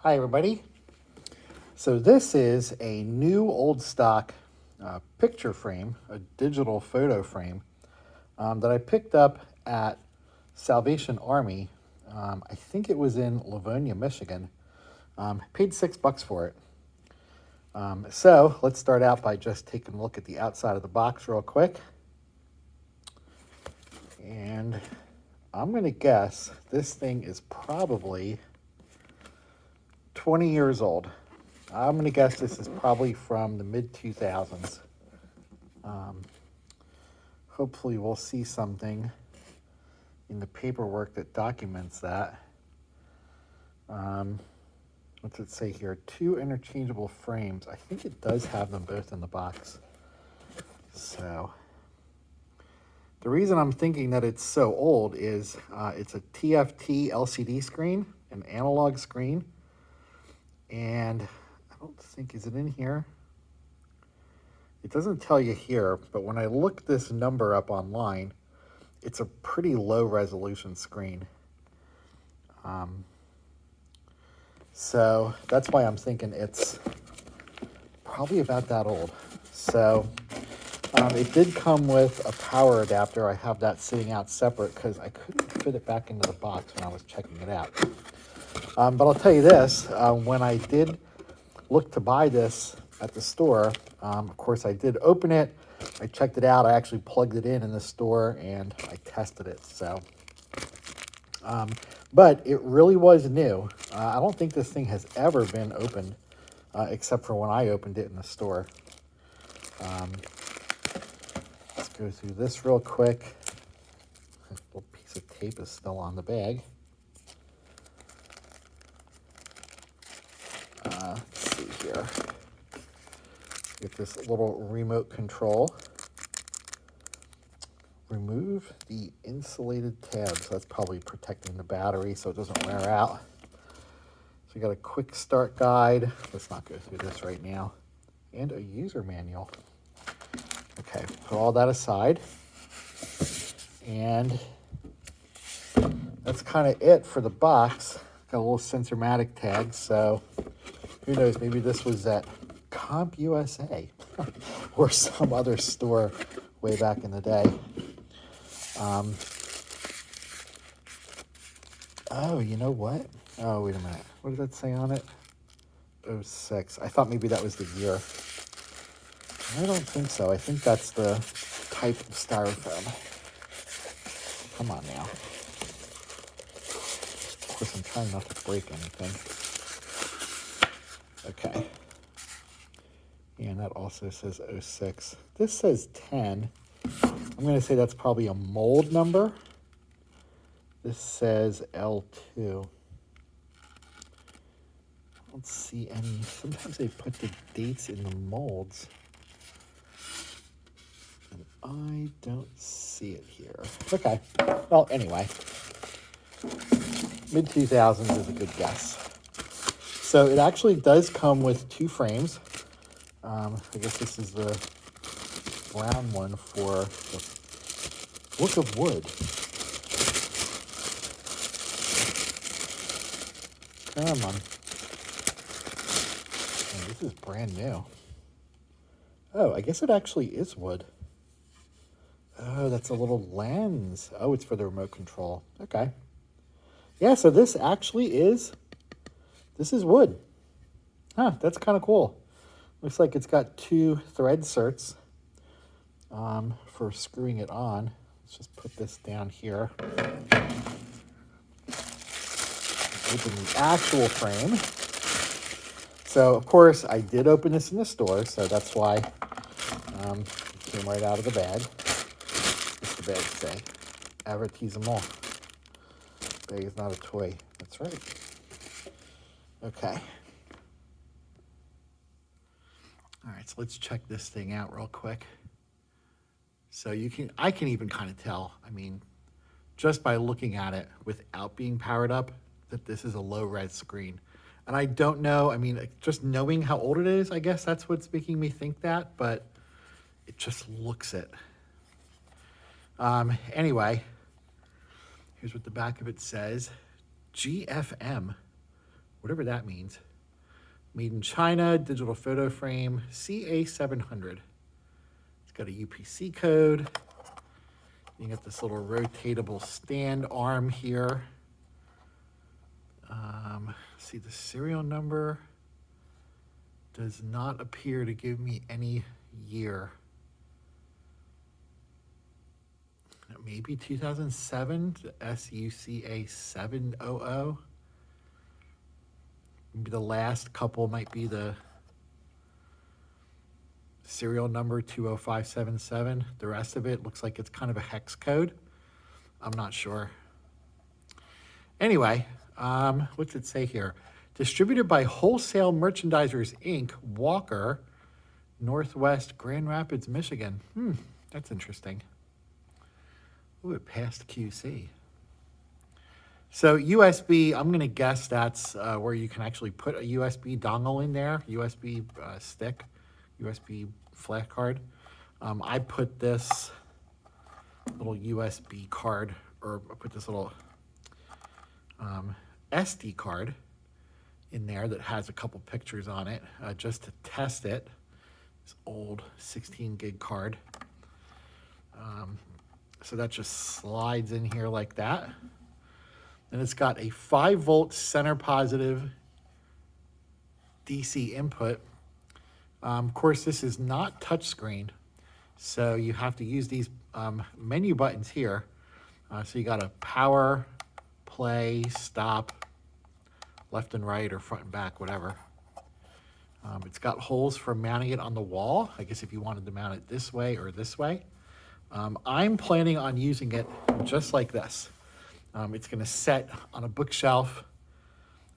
Hi everybody. So this is a new old stock picture frame, a digital photo frame that I picked up at Salvation Army. I think it was in Livonia, Michigan. Paid $6 for it. So let's start out by just taking a look at the outside of the box real quick. And I'm going to guess this thing is probably 20 years old. I'm going to guess this is probably from the mid-2000s. Hopefully we'll see something in the paperwork that documents that. What's it say here? 2 interchangeable frames. I think it does have them both in the box. So the reason I'm thinking that it's so old is it's a TFT LCD screen, an analog screen. And I don't think, is it in here? It doesn't tell you here, but when I look this number up online, it's a pretty low resolution screen. So that's why I'm thinking it's probably about that old. So it did come with a power adapter. I have that sitting out separate because I couldn't fit it back into the box when I was checking it out. But I'll tell you this, when I did look to buy this at the store, of course I did open it, I checked it out, I actually plugged it in the store and I tested it. So, but it really was new. I don't think this thing has ever been opened, except for when I opened it in the store. Let's go through this real quick. A little piece of tape is still on the bag. Let's see here. Get this little remote control. Remove the insulated tabs. That's probably protecting the battery so it doesn't wear out. So you got a quick start guide. Let's not go through this right now. And a user manual. Okay, put all that aside. And that's kind of it for the box. Got a little Sensormatic tag, so who knows, maybe this was at Comp USA or some other store way back in the day. Oh, you know what? Oh, wait a minute. What did that say on it? 06. I thought maybe that was the year. I don't think so. I think that's the type of styrofoam. Come on now. Of course, I'm trying not to break anything. Okay. And that also says 06. This says 10. I'm going to say that's probably a mold number. This says L2. I don't see any. Sometimes they put the dates in the molds. And I don't see it here. Okay. Well, anyway. Mid-2000s is a good guess. So it actually does come with 2 frames. I guess this is the brown one for the Book of Wood. Come on. Oh, this is brand new. Oh, I guess it actually is wood. Oh, that's a little lens. Oh, it's for the remote control. Okay. Yeah, so this is wood. Huh, that's kind of cool. Looks like it's got 2 thread certs for screwing it on. Let's just put this down here. Open the actual frame. So, of course, I did open this in the store, so that's why it came right out of the bag. What's the bag say? Avertissement. Bag is not a toy. That's right. Okay. All right, so let's check this thing out real quick. So I can even kind of tell, I mean, just by looking at it without being powered up, that this is a low res screen. And I don't know, I mean, just knowing how old it is, I guess that's what's making me think that, but it just looks it. Anyway, here's what the back of it says. GFM whatever that means. Made in China, digital photo frame, CA700. It's got a UPC code. You got this little rotatable stand arm here. See, the serial number does not appear to give me any year. Maybe 2007, SUCA 700. Maybe the last couple might be the serial number 20577. The rest of it looks like it's kind of a hex code. I'm not sure. Anyway, what's it say here? Distributed by Wholesale Merchandisers, Inc., Walker, Northwest Grand Rapids, Michigan. That's interesting. Ooh, it passed QC. So USB, I'm going to guess that's where you can actually put a USB dongle in there, USB stick, USB flash card. I put this little USB card, or I put this little SD card in there that has a couple pictures on it just to test it. This old 16 gig card. So that just slides in here like that. And it's got a 5-volt center positive DC input. Of course, this is not touchscreen, so you have to use these menu buttons here. So you got a power, play, stop, left and right, or front and back, whatever. It's got holes for mounting it on the wall. I guess if you wanted to mount it this way or this way. I'm planning on using it just like this. It's going to set on a bookshelf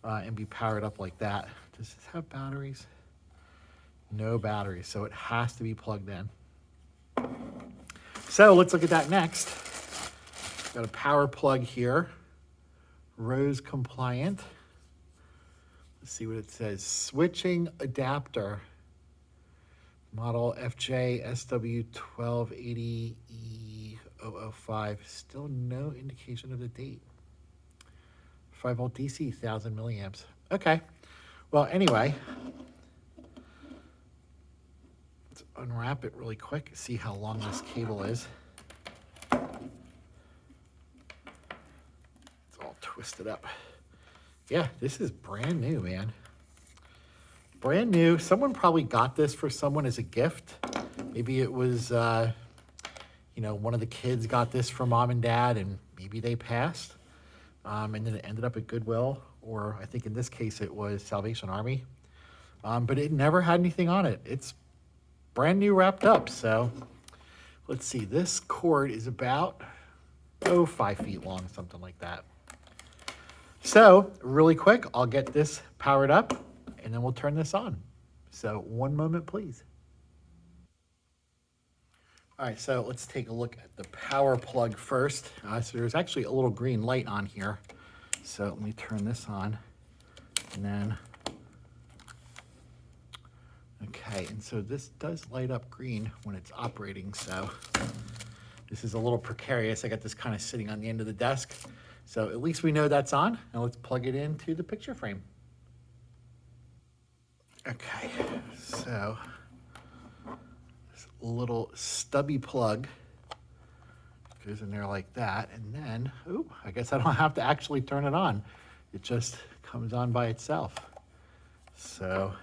and be powered up like that. Does this have batteries? No batteries, so it has to be plugged in. So let's look at that next. Got a power plug here, Rose compliant. Let's see what it says. Switching adapter, model FJ SW1280E005. Still no indication of the date. 5-volt DC, 1000 milliamps. Okay. Well, anyway, let's unwrap it really quick, see how long this cable is. It's all twisted up. Yeah, this is brand new, man. Brand new. Someone probably got this for someone as a gift. Maybe it was, one of the kids got this for mom and dad, and maybe they passed. And then it ended up at Goodwill, or I think in this case it was Salvation Army. But it never had anything on it. It's brand new wrapped up. So let's see. This cord is about, 5 feet long, something like that. So really quick, I'll get this powered up and then we'll turn this on. So one moment, please. All right, so let's take a look at the power plug first. So there's actually a little green light on here. So let me turn this on and then, okay, and so this does light up green when it's operating. So this is a little precarious. I got this kind of sitting on the end of the desk. So at least we know that's on. Now let's plug it into the picture frame. Okay, so this little stubby plug goes in there like that. And then, I guess I don't have to actually turn it on. It just comes on by itself. So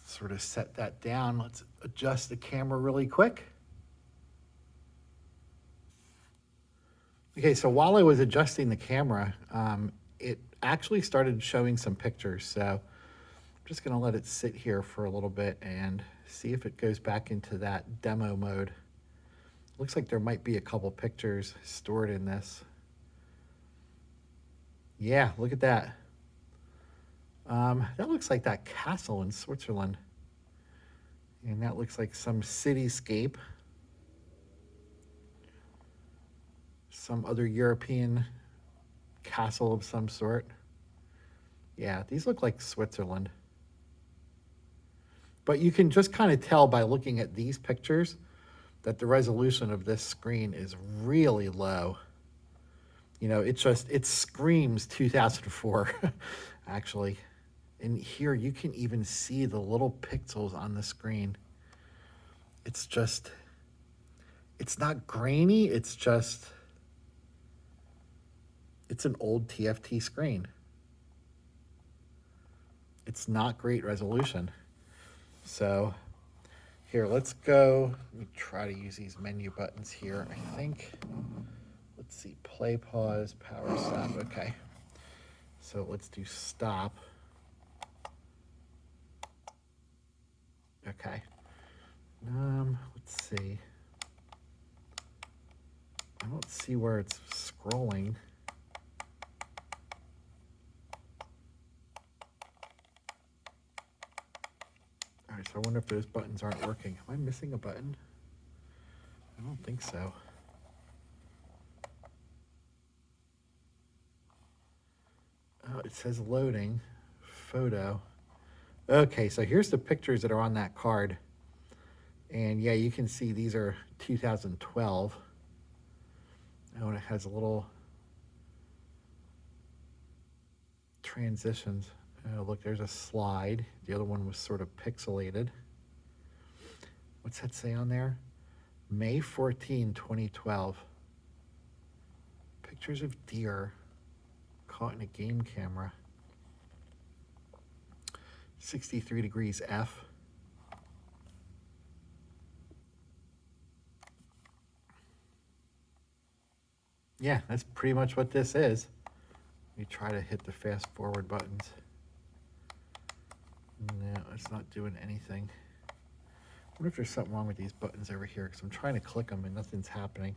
sort of set that down. Let's adjust the camera really quick. Okay, so while I was adjusting the camera, it actually started showing some pictures. So I'm just going to let it sit here for a little bit and see if it goes back into that demo mode. Looks like there might be a couple pictures stored in this. Yeah, look at that. That looks like that castle in Switzerland. And that looks like some cityscape. Some other European castle of some sort. Yeah, these look like Switzerland. But you can just kind of tell by looking at these pictures that the resolution of this screen is really low. You know, it screams 2004. actually. In here, you can even see the little pixels on the screen. It's just, it's not grainy, it's just, it's an old TFT screen. It's not great resolution. So here, let's go. Let me try to use these menu buttons here. I think, let's see, play, pause, power, stop. Okay. So let's do stop. Okay. Let's see. I don't see where it's scrolling. All right, so I wonder if those buttons aren't working. Am I missing a button? I don't think so. Oh, it says loading, photo. Okay, so here's the pictures that are on that card. And yeah, you can see these are 2012. Oh, and it has a little transitions. Oh, look, there's a slide. The other one was sort of pixelated. What's that say on there? May 14, 2012. Pictures of deer caught in a game camera. 63 degrees F. Yeah, that's pretty much what this is. We try to hit the fast forward buttons. No, it's not doing anything. I wonder if there's something wrong with these buttons over here, because I'm trying to click them and nothing's happening.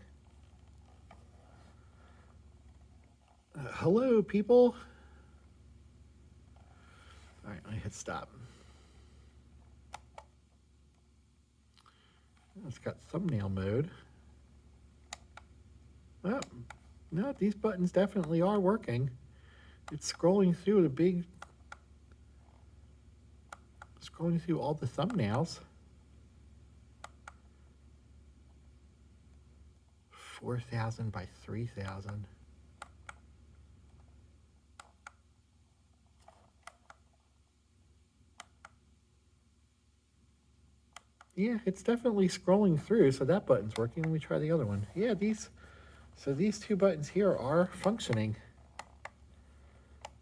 Hello, people. All right, let me hit stop. It's got thumbnail mode. Oh, no, these buttons definitely are working. It's scrolling through scrolling through all the thumbnails. 4,000 by 3,000. Yeah, it's definitely scrolling through, so that button's working. Let me try the other one. Yeah, these two buttons here are functioning.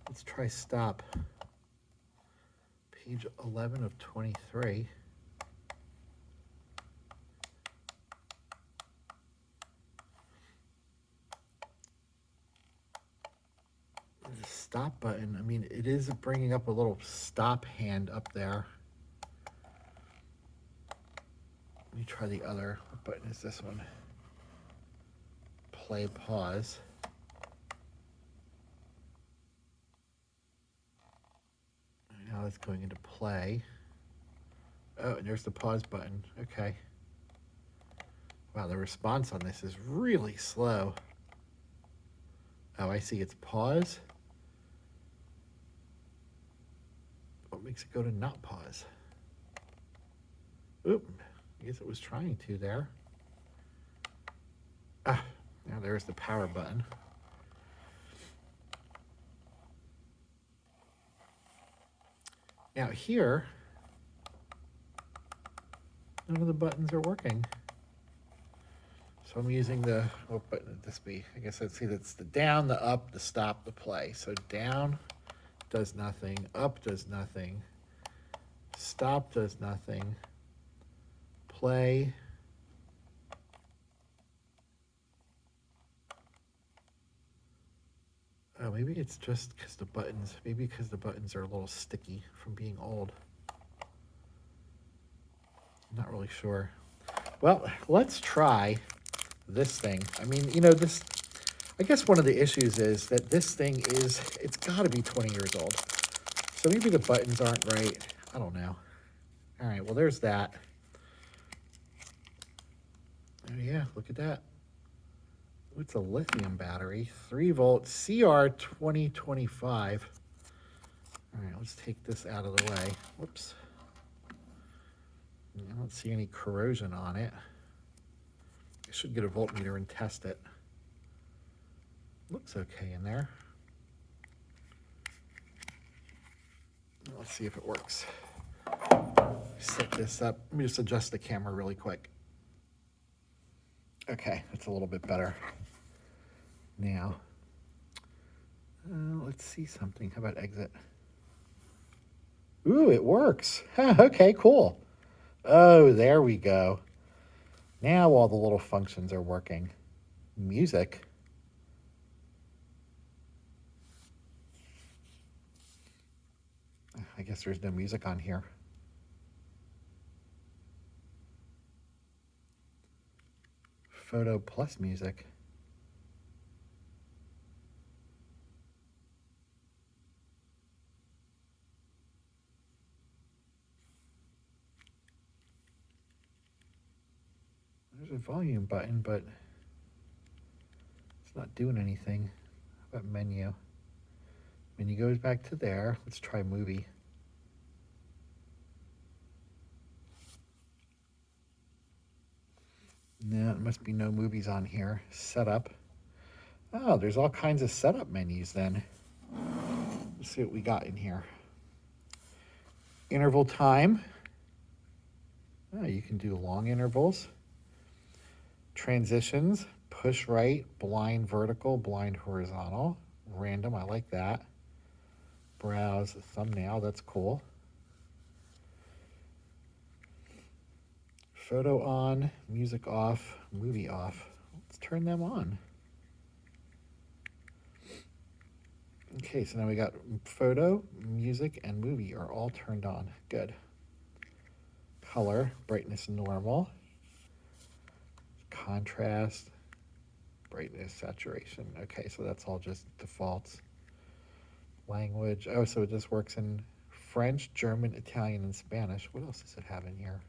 Let's try stop. Page 11 of 23. The stop button, I mean, it is bringing up a little stop hand up there. Let me try the other. What button is this one? Play, pause. Now it's going into play. Oh, and there's the pause button. Okay. Wow, the response on this is really slow. Oh, I see. It's pause. What makes it go to not pause? Oop. I guess it was trying to there. Ah, now there's the power button. Now here, none of the buttons are working. So I'm using the, what button would this be? I guess let's see, that's the down, the up, the stop, the play. So down does nothing, up does nothing, stop does nothing, play. Oh, maybe it's just because the buttons, maybe because the buttons are a little sticky from being old. I'm not really sure. Well, let's try this thing. I mean, you know, this, I guess one of the issues is that this thing is, it's got to be 20 years old. So maybe the buttons aren't right. I don't know. All right, well, there's that. Oh, yeah, look at that. It's a lithium battery, 3-volt CR 2025. All right, let's take this out of the way. Whoops. I don't see any corrosion on it. I should get a voltmeter and test it. Looks okay in there. let's see if it works. Set this up. Let me just adjust the camera really quick. Okay, that's a little bit better. Now, let's see something. How about exit? Ooh, it works. Okay, cool. Oh, there we go. Now all the little functions are working. Music. I guess there's no music on here. Photo plus music. There's a volume button, but it's not doing anything. How about menu? Menu goes back to there. Let's try movie. No, there must be no movies on here. Setup. Oh, there's all kinds of setup menus then. Let's see what we got in here. Interval time. Oh, you can do long intervals. Transitions. Push right, blind vertical, blind horizontal. Random, I like that. Browse thumbnail, that's cool. Photo on, music off, movie off. Let's turn them on. Okay, so now we got photo, music, and movie are all turned on. Good. Color, brightness normal. Contrast, brightness, saturation. Okay, so that's all just defaults. Language, oh, so it just works in French, German, Italian, and Spanish. What else does it have in here?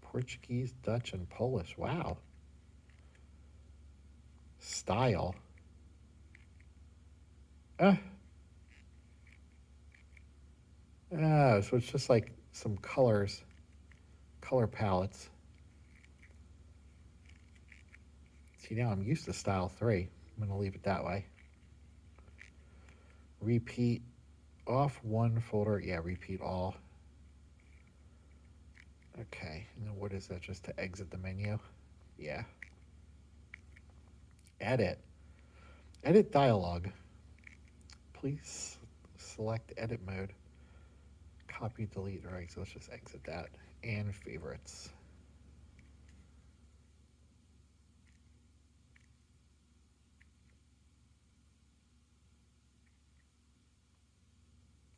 Portuguese, Dutch, and Polish. Wow. Style. Oh, so it's just like some colors, color palettes. See, now I'm used to style 3. I'm going to leave it that way. Repeat off one folder. Yeah, repeat all. Okay, and then what is that? Just to exit the menu? Yeah. Edit. Edit dialogue. Please select edit mode. Copy, delete. All right, so let's just exit that. And favorites.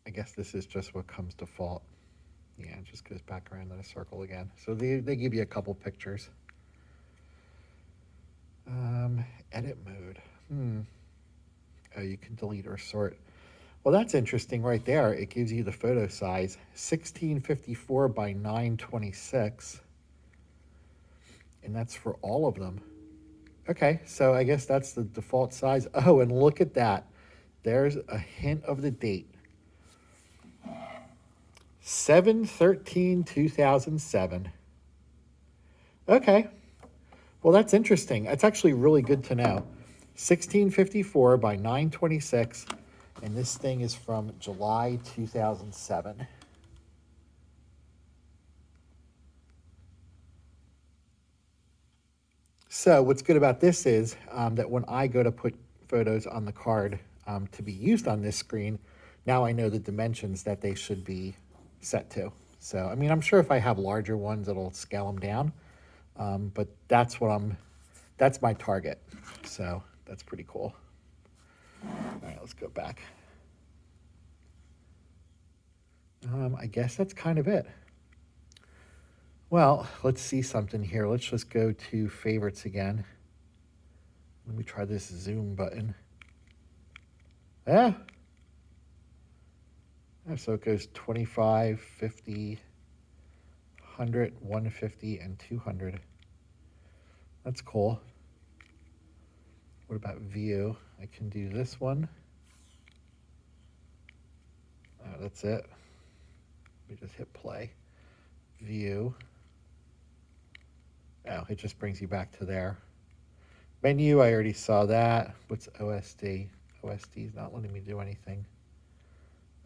I guess this is just what comes default. Yeah, it just goes back around in a circle again. So they give you a couple pictures. Edit mode. Oh, you can delete or sort. Well, that's interesting right there. It gives you the photo size, 1654 by 926. And that's for all of them. Okay, so I guess that's the default size. Oh, and look at that. There's a hint of the date. 7/13/2007. Okay. Well, that's interesting. That's actually really good to know. 1654 by 926, and this thing is from July 2007. So what's good about this is that when I go to put photos on the card to be used on this screen, now I know the dimensions that they should be set to. So, I mean, I'm sure if I have larger ones, it'll scale them down. But that's my target. So that's pretty cool. All right, let's go back. I guess that's kind of it. Well, let's see something here. Let's just go to favorites again. Let me try this zoom button. Yeah. So it goes 25, 50, 100, 150, and 200. That's cool. What about view? I can do this one. That's it. Let me just hit play. View. Oh, it just brings you back to there. Menu, I already saw that. What's OSD? OSD is not letting me do anything.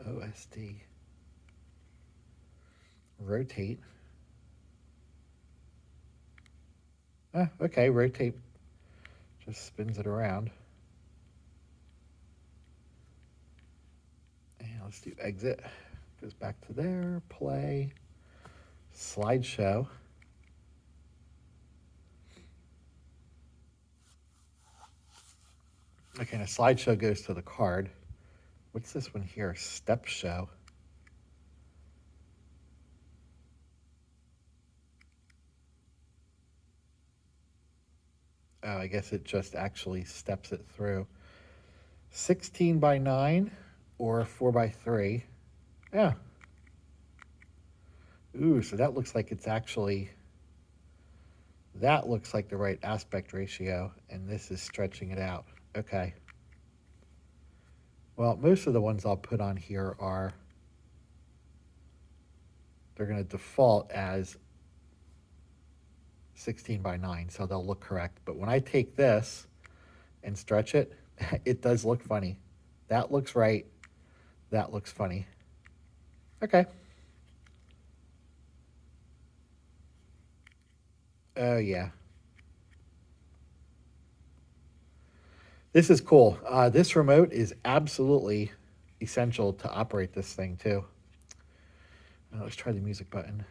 OSD. Rotate. Okay, rotate just spins it around. And let's do exit. Goes back to there, play, slideshow. Okay, now slideshow goes to the card. What's this one here? Step show. Oh, I guess it just actually steps it through. 16 by 9 or 4 by 3. Yeah. Ooh, so that looks like it's actually, that looks like the right aspect ratio, and this is stretching it out. Okay. Well, most of the ones I'll put on here are, they're going to default as 16 by 9, so they'll look correct. But when I take this and stretch it, it does look funny. That looks right. That looks funny. Okay. Oh, yeah. This is cool. This remote is absolutely essential to operate this thing, too. Let's try the music button.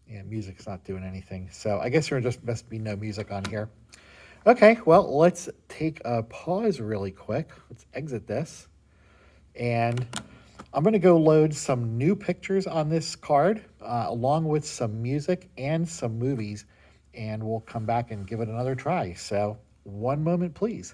Yeah, music's not doing anything. So I guess there just must be no music on here. Okay, well, let's take a pause really quick. Let's exit this. And I'm going to go load some new pictures on this card, along with some music and some movies. And we'll come back and give it another try. So one moment, please.